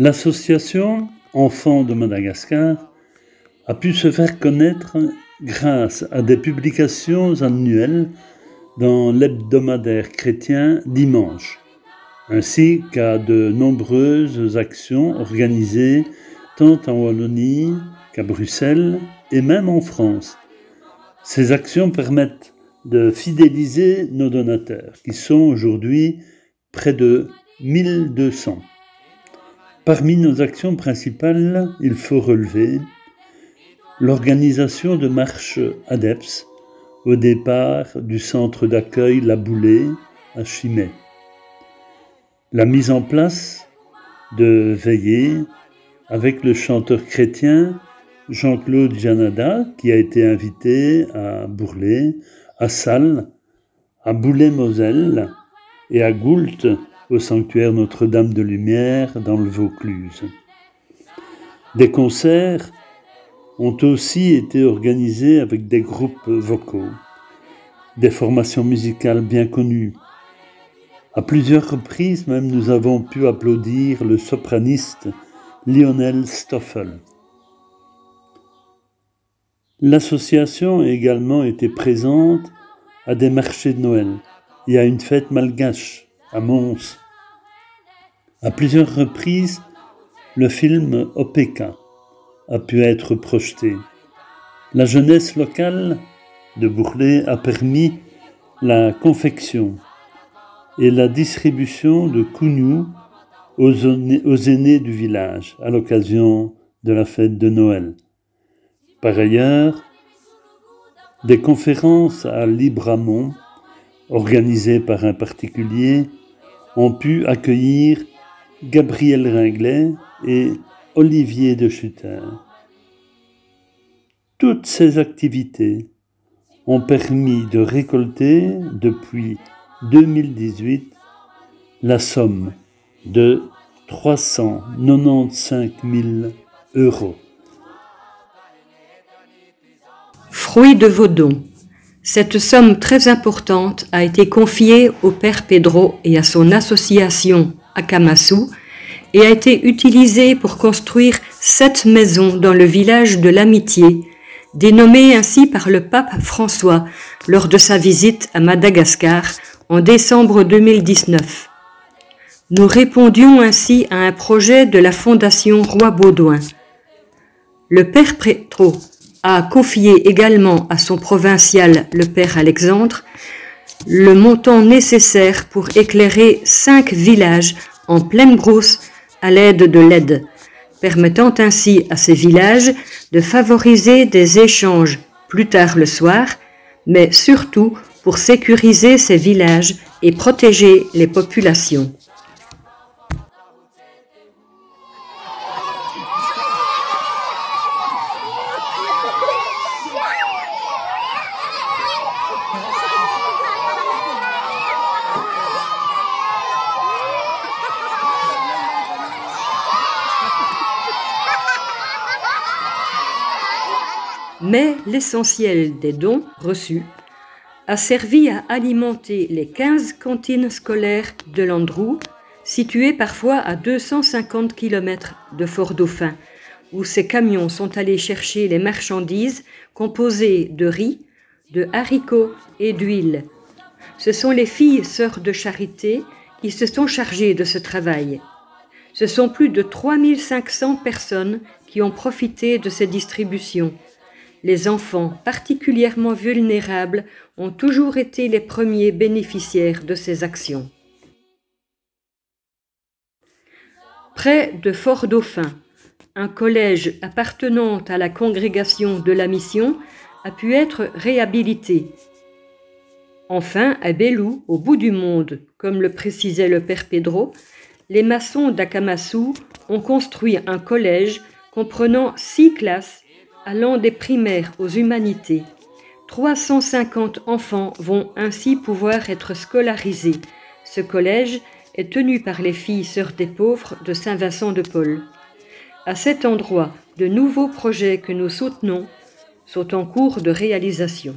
L'association Enfants de Madagascar a pu se faire connaître grâce à des publications annuelles dans l'hebdomadaire chrétien Dimanche, ainsi qu'à de nombreuses actions organisées tant en Wallonie qu'à Bruxelles et même en France. Ces actions permettent de fidéliser nos donateurs, qui sont aujourd'hui près de 1200. Parmi nos actions principales, il faut relever l'organisation de marches ADEPS au départ du centre d'accueil La Boulée à Chimay, la mise en place de veillées avec le chanteur chrétien Jean-Claude Janada, qui a été invité à Bourlay, à Salles, à Boulay-Moselle et à Goult, au sanctuaire Notre-Dame de Lumière dans le Vaucluse. Des concerts ont aussi été organisés avec des groupes vocaux, des formations musicales bien connues. À plusieurs reprises même, nous avons pu applaudir le sopraniste Lionel Stoffel. L'association a également été présente à des marchés de Noël et à une fête malgache à Mons. À plusieurs reprises, le film Opeka a pu être projeté. La jeunesse locale de Bourlay a permis la confection et la distribution de kouignou aux aînés du village à l'occasion de la fête de Noël. Par ailleurs, des conférences à Libramont, organisées par un particulier, ont pu accueillir Gabriel Ringlet et Olivier de Schutter. Toutes ces activités ont permis de récolter depuis 2018 la somme de 395 000 €. Fruit de vos dons. Cette somme très importante a été confiée au Père Pedro et à son association Akamasu et a été utilisée pour construire 7 maisons dans le village de l'Amitié, dénommé ainsi par le pape François lors de sa visite à Madagascar en décembre 2019. Nous répondions ainsi à un projet de la Fondation Roi Baudouin. Le Père Pedro a confié également à son provincial, le Père Alexandre, le montant nécessaire pour éclairer 5 villages en pleine brousse à l'aide de LED, permettant ainsi à ces villages de favoriser des échanges plus tard le soir, mais surtout pour sécuriser ces villages et protéger les populations. Mais l'essentiel des dons reçus a servi à alimenter les 15 cantines scolaires de Landroux, situées parfois à 250 km de Fort-Dauphin, où ces camions sont allés chercher les marchandises composées de riz, de haricots et d'huile. Ce sont les filles sœurs de charité qui se sont chargées de ce travail. Ce sont plus de 3500 personnes qui ont profité de ces distributions. Les enfants particulièrement vulnérables ont toujours été les premiers bénéficiaires de ces actions. Près de Fort-Dauphin, un collège appartenant à la congrégation de la mission a pu être réhabilité. Enfin, à Belou, au bout du monde, comme le précisait le Père Pedro, les maçons d'Akamasu ont construit un collège comprenant 6 classes allant des primaires aux humanités. 350 enfants vont ainsi pouvoir être scolarisés. Ce collège est tenu par les filles sœurs des pauvres de Saint-Vincent-de-Paul. À cet endroit, de nouveaux projets que nous soutenons sont en cours de réalisation.